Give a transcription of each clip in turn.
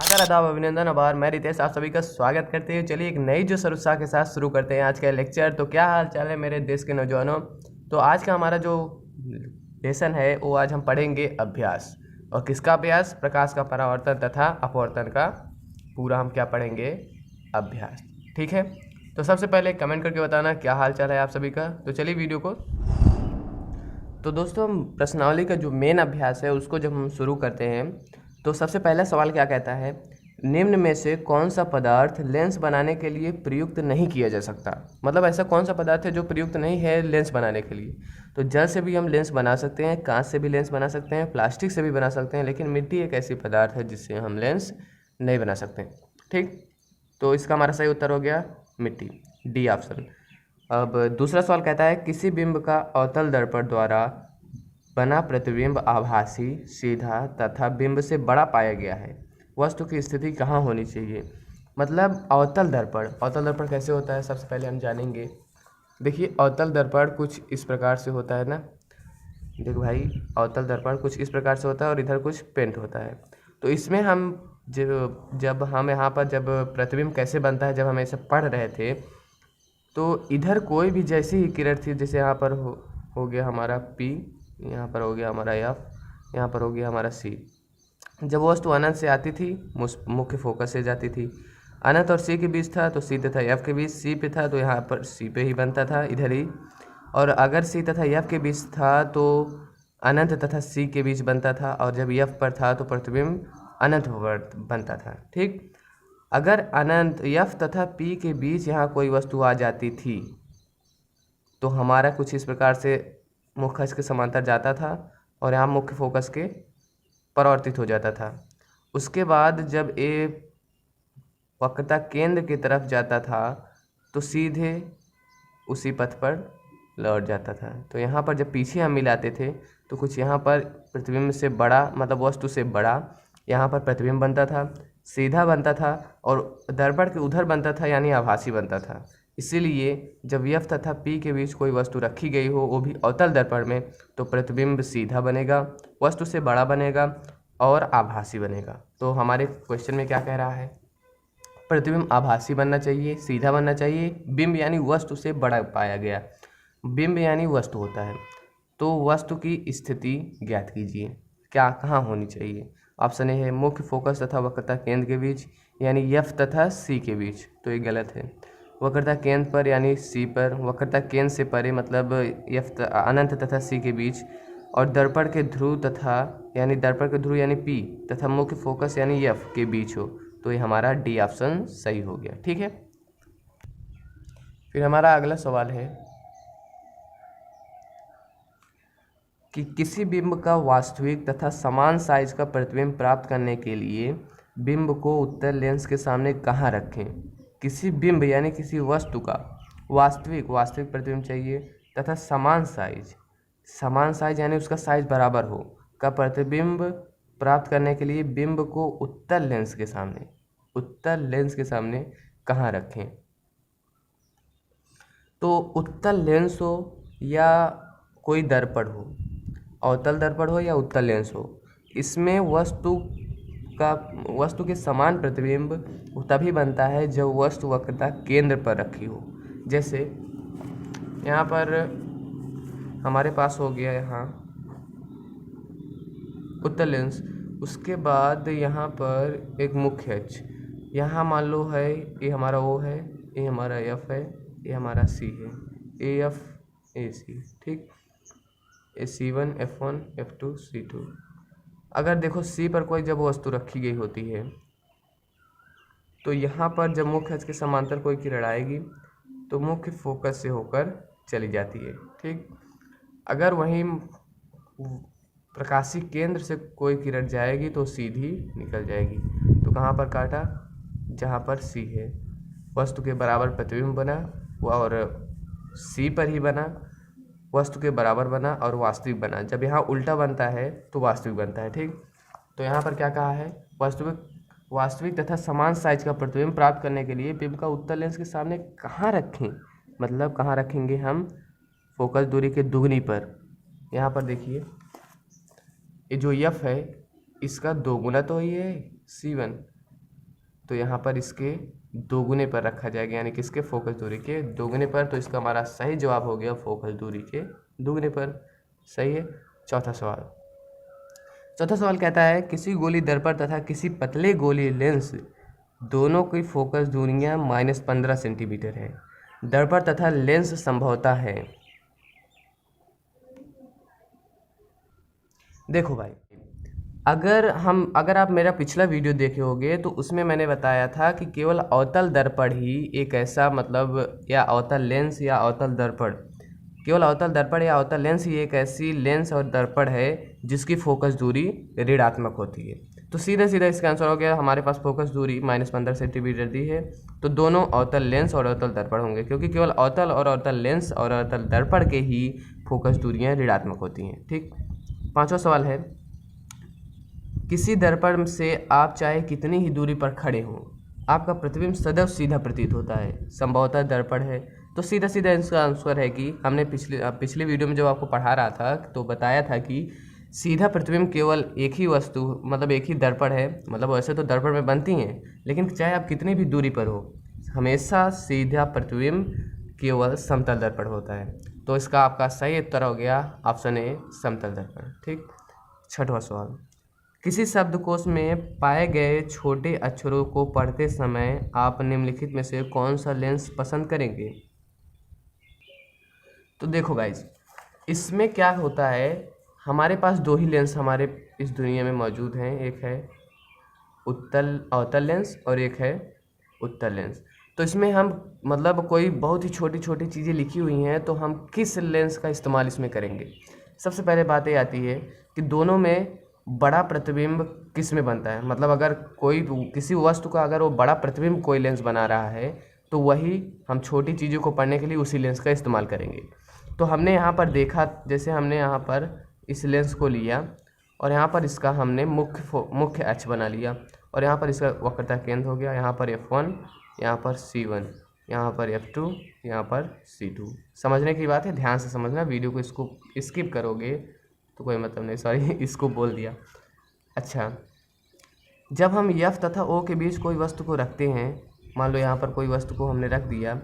नमस्कार, आदाब, अभिनंदन, आभार। मैं रितेश आप सभी का स्वागत करते हैं। चलिए एक नई जो उत्साह के साथ शुरू करते हैं आज का लेक्चर। तो क्या हाल चाल है मेरे देश के नौजवानों। तो आज का हमारा जो लेसन है वो आज हम पढ़ेंगे अभ्यास। और किसका अभ्यास? प्रकाश का परावर्तन तथा अपवर्तन का पूरा हम क्या पढ़ेंगे? अभ्यास। ठीक है, तो सबसे पहले कमेंट करके बताना क्या हाल चाल है आप सभी का। तो चलिए वीडियो को। तो दोस्तों, हम प्रश्नावली का जो मेन अभ्यास है उसको जब हम शुरू करते हैं तो सबसे पहला सवाल क्या कहता है? निम्न में से कौन सा पदार्थ लेंस बनाने के लिए प्रयुक्त नहीं किया जा सकता। मतलब ऐसा कौन सा पदार्थ है जो प्रयुक्त नहीं है लेंस बनाने के लिए। तो जल से भी हम लेंस बना सकते हैं, कांच से भी लेंस बना सकते हैं, प्लास्टिक से भी बना सकते हैं, लेकिन मिट्टी एक ऐसी पदार्थ है जिससे हम लेंस नहीं बना सकते। ठीक, तो इसका हमारा सही उत्तर हो गया मिट्टी, डी ऑप्शन। अब दूसरा सवाल कहता है किसी बिंब का अवतल दर्पण द्वारा बना प्रतिबिंब आभासी, सीधा तथा बिंब से बड़ा पाया गया है। वस्तु की स्थिति कहाँ होनी चाहिए? मतलब अवतल दर्पण कैसे होता है सबसे पहले हम जानेंगे। देखिए, अवतल दर्पण कुछ इस प्रकार से होता है ना। देखो भाई, अवतल दर्पण कुछ इस प्रकार से होता है और इधर कुछ पेंट होता है। तो इसमें हम जब हम यहाँ पर जब प्रतिबिंब कैसे बनता है, जब हम ऐसे पढ़ रहे थे तो इधर कोई भी जैसी ही किरण थी, जैसे यहाँ पर हो गया हमारा P, यहाँ पर हो गया हमारा F, यहाँ पर हो गया हमारा C। जब वस्तु अनंत से आती थी मुख्य फोकस से जाती थी। अनंत और C के बीच था तो C तथा F के बीच, C पे था तो यहाँ पर C पे ही बनता था इधर ही। और अगर C तथा F के बीच था तो अनंत तथा C के बीच बनता था, और जब F पर था तो प्रतिबिंब अनंत पर बनता था। ठीक, अगर अनंत F तथा P के बीच यहाँ कोई वस्तु आ जाती थी तो हमारा कुछ इस प्रकार से मुख्य अक्ष के समांतर जाता था और यहाँ मुख्य फोकस के परावर्तित हो जाता था। उसके बाद जब ए वक्रता केंद्र की तरफ जाता था तो सीधे उसी पथ पर लौट जाता था। तो यहाँ पर जब पीछे हम मिलाते थे तो कुछ यहाँ पर प्रतिबिंब से बड़ा, मतलब वस्तु से बड़ा यहाँ पर प्रतिबिंब बनता था, सीधा बनता था, और दर्पण के उधर बनता था यानी आभासी बनता था। इसीलिए जब F तथा P के बीच कोई वस्तु रखी गई हो, वो भी अवतल दर्पण में, तो प्रतिबिंब सीधा बनेगा, वस्तु से बड़ा बनेगा और आभासी बनेगा। तो हमारे क्वेश्चन में क्या कह रहा है? प्रतिबिंब आभासी बनना चाहिए, सीधा बनना चाहिए, बिंब यानी वस्तु से बड़ा पाया गया। बिंब यानी वस्तु होता है, तो वस्तु की स्थिति ज्ञात कीजिए, क्या कहाँ होनी चाहिए। ऑप्शन ए है मुख्य फोकस तथा वक्रता केंद्र के बीच, यानी F तथा C के बीच, तो ये गलत है। वक्रता केंद्र पर यानी C पर, वक्रता केंद्र से परे मतलब F अनंत तथा C के बीच, और दर्पण के ध्रुव तथा यानी दर्पण के ध्रुव यानी P तथा मुख्य फोकस यानी F के बीच हो, तो ये हमारा डी ऑप्शन सही हो गया। ठीक है, फिर हमारा अगला सवाल है कि किसी बिंब का वास्तविक तथा समान साइज का प्रतिबिंब प्राप्त करने के लिए बिंब को उत्तल लेंस के सामने कहाँ रखें। किसी बिंब यानी किसी वस्तु का वास्तविक प्रतिबिंब चाहिए तथा समान साइज यानी उसका साइज बराबर हो का प्रतिबिंब प्राप्त करने के लिए बिंब को उत्तल लेंस के सामने कहाँ रखें। तो उत्तल लेंस हो या कोई दर्पण हो, अवतल दर्पण हो या उत्तल लेंस हो, इसमें वस्तु के समान प्रतिबिंब तभी बनता है जब वस्तु वक्रता केंद्र पर रखी हो। जैसे यहाँ पर हमारे पास हो गया यहाँ उत्तल लेंस, उसके बाद यहाँ पर एक मुख्य अक्ष, यहाँ मान लो है ये हमारा O है, ये हमारा F है, ये हमारा C है, AF AC। ठीक, C1 F1 F2 C2। अगर देखो C पर कोई जब वस्तु रखी गई होती है तो यहाँ पर जब मुख्य अक्ष के समांतर कोई किरण आएगी तो मुख्य फोकस से होकर चली जाती है। ठीक, अगर वहीं प्रकाशीय केंद्र से कोई किरण जाएगी तो सीधी निकल जाएगी। तो कहाँ पर काटा? जहाँ पर C है, वस्तु के बराबर प्रतिबिंब बना और C पर ही बना, वस्तु के बराबर बना और वास्तविक बना। जब यहाँ उल्टा बनता है तो वास्तविक बनता है। ठीक, तो यहाँ पर क्या कहा है? वास्तविक तथा समान साइज का प्रतिबिंब प्राप्त करने के लिए बिंब का उत्तल लेंस के सामने कहाँ रखें, मतलब कहाँ रखेंगे हम? फोकस दूरी के दुगनी पर। यहाँ पर देखिए, ये जो F है इसका दोगुना तो ही है C1, तो यहाँ पर इसके दोगुने पर रखा जाएगा, यानी कि इसके फोकस दूरी के दोगुने पर। तो इसका हमारा सही जवाब हो गया फोकस दूरी के दोगुने पर। सही है। चौथा सवाल कहता है किसी गोली दर्पण तथा किसी पतले गोली लेंस दोनों की फोकस दूरियां -15 सेंटीमीटर है। दर्पण तथा लेंस संभवतः है। देखो भाई, अगर आप मेरा पिछला वीडियो देखे होंगे तो उसमें मैंने बताया था कि केवल अवतल दर्पण ही एक ऐसा मतलब, या अवतल लेंस या अवतल दर्पण, केवल अवतल दर्पण या अवतल लेंस ही एक ऐसी लेंस और दर्पण है जिसकी फोकस दूरी ऋणात्मक होती है। तो सीधा इसका आंसर हो गया, हमारे पास फोकस दूरी -15 सेंटीमीटर दी है, तो दोनों अवतल लेंस और अवतल दर्पण होंगे, क्योंकि केवल अवतल और अवतल लेंस और अवतल दर्पण के ही फोकस दूरियां ऋणात्मक होती हैं। ठीक। पांचवा सवाल है, किसी दर्पण से आप चाहे कितनी ही दूरी पर खड़े हों, आपका प्रतिबिंब सदैव सीधा प्रतीत होता है। संभवतः दर्पण है। तो सीधा इसका आंसर है कि हमने पिछले वीडियो में जब आपको पढ़ा रहा था तो बताया था कि सीधा प्रतिबिंब केवल एक ही वस्तु, मतलब एक ही दर्पण है। मतलब वैसे तो दर्पण में बनती हैं, लेकिन चाहे आप कितनी भी दूरी पर हो, हमेशा सीधा प्रतिबिंब केवल समतल दर्पण होता है। तो इसका आपका सही उत्तर हो गया ऑप्शन ए, समतल दर्पण। ठीक। छठवां सवाल, किसी शब्दकोश में पाए गए छोटे अक्षरों को पढ़ते समय आप निम्नलिखित में से कौन सा लेंस पसंद करेंगे? तो देखो गाइज, इसमें क्या होता है, हमारे पास दो ही लेंस हमारे इस दुनिया में मौजूद हैं। एक है अवतल लेंस और एक है उत्तल लेंस। तो इसमें हम मतलब कोई बहुत ही छोटी छोटी चीज़ें लिखी हुई हैं, तो हम किस लेंस का इस्तेमाल इसमें करेंगे? सबसे पहले बात ये आती है कि दोनों में बड़ा प्रतिबिंब किस में बनता है। मतलब अगर कोई किसी वस्तु का अगर वो बड़ा प्रतिबिंब कोई लेंस बना रहा है, तो वही हम छोटी चीज़ों को पढ़ने के लिए उसी लेंस का इस्तेमाल करेंगे। तो हमने यहाँ पर देखा, जैसे हमने यहाँ पर इस लेंस को लिया और यहाँ पर इसका हमने मुख्य अक्ष बना लिया, और यहाँ पर इसका वक्रता केंद्र हो गया। यहाँ पर F1, यहाँ पर C1, यहाँ पर F2, यहाँ पर C2। समझने की बात है, ध्यान से समझना। वीडियो को इसको स्किप करोगे तो कोई मतलब नहीं, सॉरी इसको बोल दिया। अच्छा, जब हम F तथा O के बीच कोई वस्तु को रखते हैं, मान लो यहाँ पर कोई वस्तु को हमने रख दिया,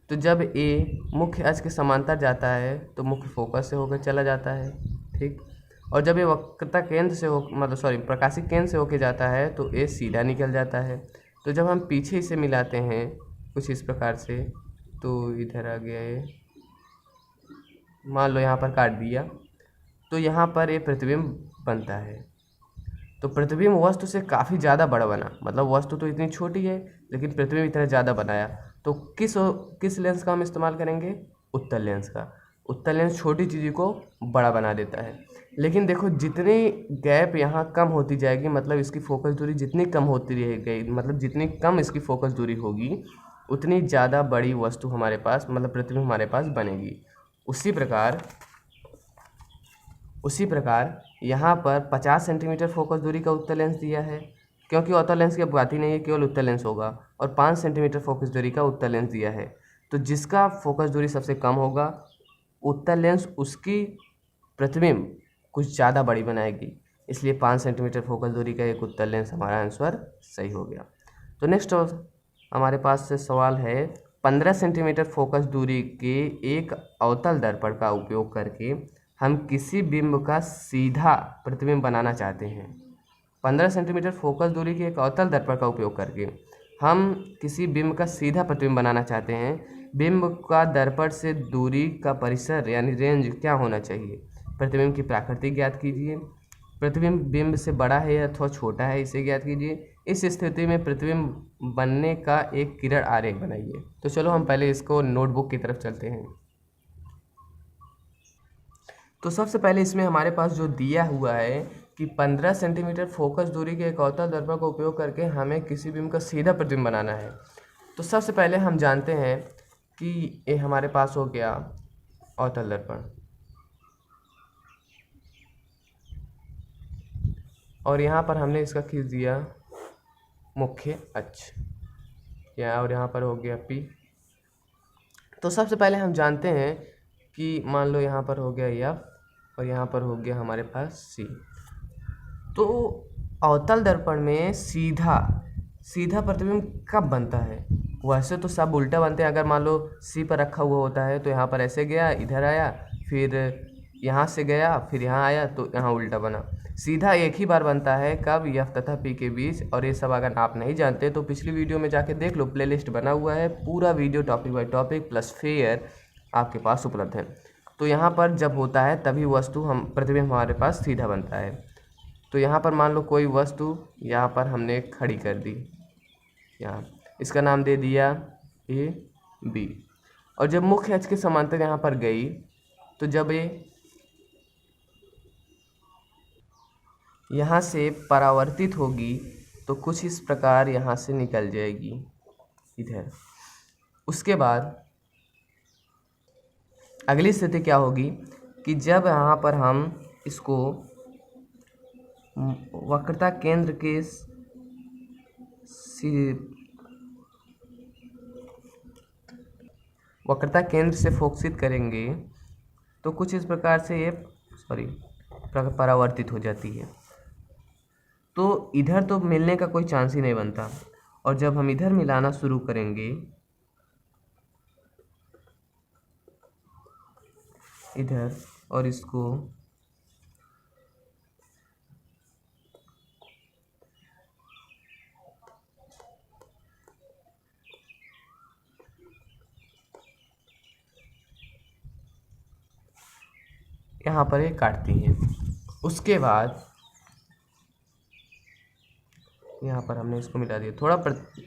तो जब A मुख्य अक्ष के समांतर जाता है तो मुख्य फोकस से होकर चला जाता है। ठीक। और जब ये वक्रता केंद्र से प्रकाशिक केंद्र से होकर जाता है तो A सीधा निकल जाता है। तो जब हम पीछे इसे मिलाते हैं कुछ इस प्रकार से, तो इधर आ गया ये, मान लो यहाँ पर काट दिया, तो यहाँ पर ये प्रतिबिंब बनता है। तो प्रतिबिंब वस्तु से काफ़ी ज़्यादा बड़ा बना, मतलब वस्तु तो इतनी छोटी है लेकिन प्रतिबिंब इतना ज़्यादा बनाया। तो किस लेंस का हम इस्तेमाल करेंगे? उत्तल लेंस का। उत्तल लेंस छोटी चीज़ को बड़ा बना देता है। लेकिन देखो, जितनी गैप यहाँ कम होती जाएगी, मतलब इसकी फोकस दूरी जितनी कम होती रहेगी, मतलब जितनी कम इसकी फोकस दूरी होगी, उतनी ज़्यादा बड़ी वस्तु हमारे पास, मतलब प्रतिबिंब हमारे पास बनेगी। उसी प्रकार यहाँ पर 50 सेंटीमीटर फोकस दूरी का उत्तल लेंस दिया है, क्योंकि अवतल लेंस की अब बात ही नहीं है, केवल उत्तल लेंस होगा। और 5 सेंटीमीटर फोकस दूरी का उत्तल लेंस दिया है, तो जिसका फोकस दूरी सबसे कम होगा, उत्तल लेंस उसकी प्रतिबिंब कुछ ज़्यादा बड़ी बनाएगी, इसलिए 5 सेंटीमीटर फोकस दूरी का एक उत्तल लेंस हमारा आंसर सही हो गया। तो नेक्स्ट हमारे पास से सवाल है, 15 सेंटीमीटर फोकस दूरी के एक अवतल दर्पण का उपयोग करके हम किसी बिंब का सीधा प्रतिबिंब बनाना चाहते हैं। 15 सेंटीमीटर फोकस दूरी के एक अवतल दर्पण का उपयोग करके हम किसी बिंब का सीधा प्रतिबिंब बनाना चाहते हैं। बिंब का दर्पण से दूरी का परिसर यानी रेंज क्या होना चाहिए? प्रतिबिंब की प्रकृति ज्ञात कीजिए। प्रतिबिंब बिंब से बड़ा है अथवा छोटा है, इसे ज्ञात कीजिए। इस स्थिति में प्रतिबिंब बनने का एक किरण आरेख बनाइए। तो चलो हम पहले इसको नोटबुक की तरफ चलते हैं। तो सबसे पहले इसमें हमारे पास जो दिया हुआ है कि 15 सेंटीमीटर फोकस दूरी के एक अवतल दर्पण का उपयोग करके हमें किसी बिंब का सीधा प्रतिबिंब बनाना है। तो सबसे पहले हम जानते हैं कि ये हमारे पास हो गया अवतल दर्पण, और यहाँ पर हमने इसका खींच दिया मुख्य अक्ष, और यहाँ पर हो गया P। तो सबसे पहले हम जानते हैं कि मान लो यहाँ पर हो गया F और यहाँ पर हो गया हमारे पास C। तो अवतल दर्पण में सीधा सीधा प्रतिबिंब कब बनता है? वैसे तो सब उल्टा बनते हैं। अगर मान लो सी पर रखा हुआ होता है तो यहाँ पर ऐसे गया, इधर आया, फिर यहाँ से गया, फिर यहाँ आया, तो यहाँ उल्टा बना। सीधा एक ही बार बनता है, कब? एफ तथा पी के बीच। और ये सब अगर आप नहीं जानते तो पिछली वीडियो में जाके देख लो, प्लेलिस्ट बना हुआ है, पूरा video topic by topic plus fair आपके पास उपलब्ध है। तो यहाँ पर जब होता है तभी वस्तु प्रतिबिंब हमारे पास सीधा बनता है। तो यहाँ पर मान लो कोई वस्तु यहाँ पर हमने खड़ी कर दी, यहाँ इसका नाम दे दिया ए बी, और जब मुख्य अक्ष के समांतर यहाँ पर गई तो जब ये यहाँ से परावर्तित होगी तो कुछ इस प्रकार यहाँ से निकल जाएगी इधर। उसके बाद अगली स्थिति क्या होगी कि जब यहाँ पर हम इसको वक्रता केंद्र के से फोकसित करेंगे तो कुछ इस प्रकार से ये परावर्तित हो जाती है। तो इधर तो मिलने का कोई चांस ही नहीं बनता, और जब हम इधर मिलाना शुरू करेंगे इधर और इसको, यहाँ पर ये काटती हैं। उसके बाद यहाँ पर हमने इसको मिला दिया।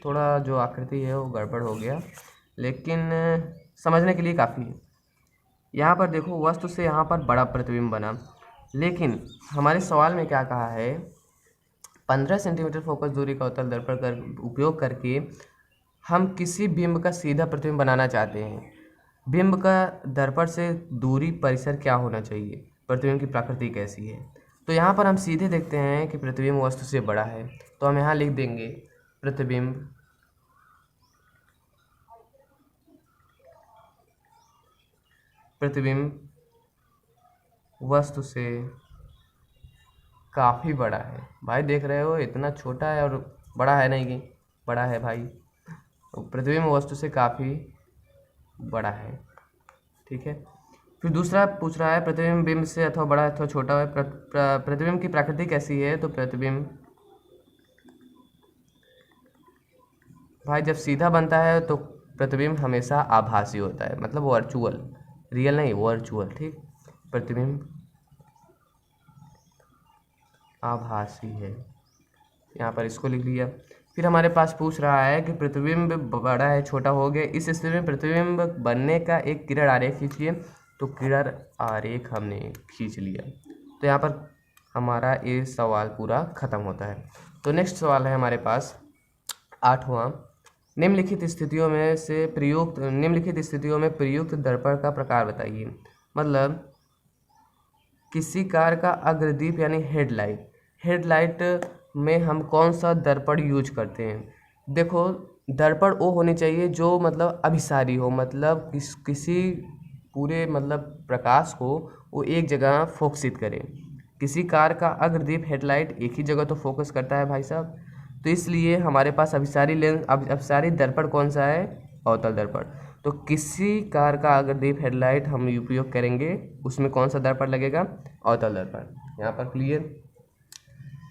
थोड़ा जो आकृति है वो गड़बड़ हो गया, लेकिन समझने के लिए काफ़ी है। यहाँ पर देखो वस्तु से यहाँ पर बड़ा प्रतिबिंब बना, लेकिन हमारे सवाल में क्या कहा है, 15 सेंटीमीटर फोकस दूरी का अवतल दर्पण का उपयोग करके हम किसी बिंब का सीधा प्रतिबिंब बनाना चाहते हैं। बिंब का दर्पण से दूरी परिसर क्या होना चाहिए, प्रतिबिंब की प्रकृति कैसी है। तो यहाँ पर हम सीधे देखते हैं कि प्रतिबिंब वस्तु से बड़ा है, तो हम यहाँ लिख देंगे प्रतिबिंब वस्तु से काफ़ी बड़ा है। भाई देख रहे हो इतना छोटा है और बड़ा है नहीं कि बड़ा है भाई, प्रतिबिंब वस्तु से काफ़ी बड़ा है। ठीक है, फिर दूसरा पूछ रहा है प्रतिबिंब बिंब से अथवा बड़ा अथवा छोटा है, प्रतिबिंब की प्रकृति कैसी है। तो प्रतिबिंब भाई जब सीधा बनता है तो प्रतिबिंब हमेशा आभासी होता है, मतलब वर्चुअल, रियल नहीं, वर्चुअल। ठीक, प्रतिबिंब आभासी है, यहाँ पर इसको लिख लिया। फिर हमारे पास पूछ रहा है कि प्रतिबिंब बड़ा है छोटा हो गया, इस स्थिति में प्रतिबिंब बनने का एक किरण आरेख खींचिए। तो किरण आरेख हमने खींच लिया, तो यहाँ पर हमारा ये सवाल पूरा खत्म होता है। तो नेक्स्ट सवाल है हमारे पास 8वां, निम्नलिखित स्थितियों में प्रयुक्त दर्पण का प्रकार बताइए। मतलब किसी कार का अग्रदीप यानी हेडलाइट में हम कौन सा दर्पण यूज करते हैं। देखो दर्पण वो होनी चाहिए जो मतलब अभिसारी हो, मतलब किसी पूरे मतलब प्रकाश को वो एक जगह फोकसित करे। किसी कार का अग्रदीप हेडलाइट एक ही जगह तो फोकस करता है भाई साहब, तो इसलिए हमारे पास अभिसारी दर्पण कौन सा है, अवतल दर्पण। तो किसी कार का अग्रदीप हेडलाइट हम उपयोग करेंगे, उसमें कौन सा दर्पण लगेगा, अवतल दर्पण। यहाँ पर क्लियर।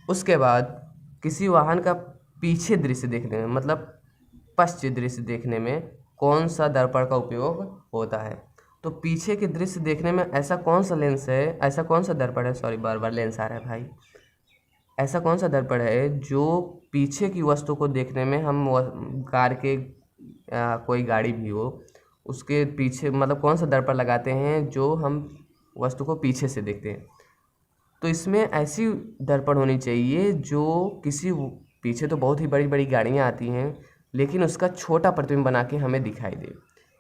उसके बाद किसी वाहन का पीछे दृश्य देखने में, मतलब पश्चिम दृश्य देखने में कौन सा दर्पण का उपयोग होता है। तो पीछे के दृश्य देखने में ऐसा कौन सा लेंस है, ऐसा कौन सा दर्पण है, सॉरी बार लेंस आ रहा है भाई, ऐसा कौन सा दर्पण है जो पीछे की वस्तु को देखने में, हम कार के कोई गाड़ी भी हो उसके पीछे, मतलब कौन सा दर्पण लगाते हैं जो हम वस्तु को पीछे से देखते हैं। तो इसमें ऐसी दर्पण होनी चाहिए जो किसी, पीछे तो बहुत ही बड़ी बड़ी गाड़ियाँ आती हैं लेकिन उसका छोटा प्रतिबिंब बना के हमें दिखाई दे,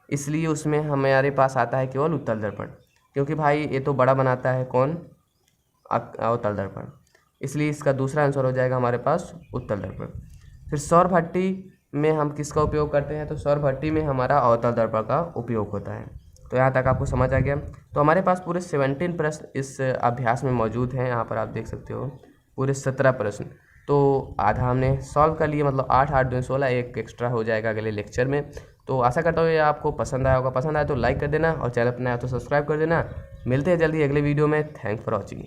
इसलिए उसमें हमारे पास आता है केवल उत्तल दर्पण, क्योंकि भाई ये तो बड़ा बनाता है कौन, अवतल दर्पण, इसलिए इसका दूसरा आंसर हो जाएगा हमारे पास उत्तल दर्पण। फिर सौर भट्टी में हम किसका उपयोग करते हैं, तो सौर भट्टी में हमारा अवतल दर्पण का उपयोग होता है। तो यहाँ तक आपको समझ आ गया। तो हमारे पास पूरे 17 प्रश्न इस अभ्यास में मौजूद हैं, यहाँ पर आप देख सकते हो पूरे 17 प्रश्न। तो आधा हमने सॉल्व कर लिया, मतलब 8 8 2 16, एक एक्स्ट्रा हो जाएगा अगले लेक्चर में। तो आशा करता हूँ ये आपको पसंद आया होगा, पसंद आया तो लाइक कर देना और चैनल पर नया तो सब्सक्राइब कर देना। मिलते हैं जल्दी अगले वीडियो में। Thanks for watching.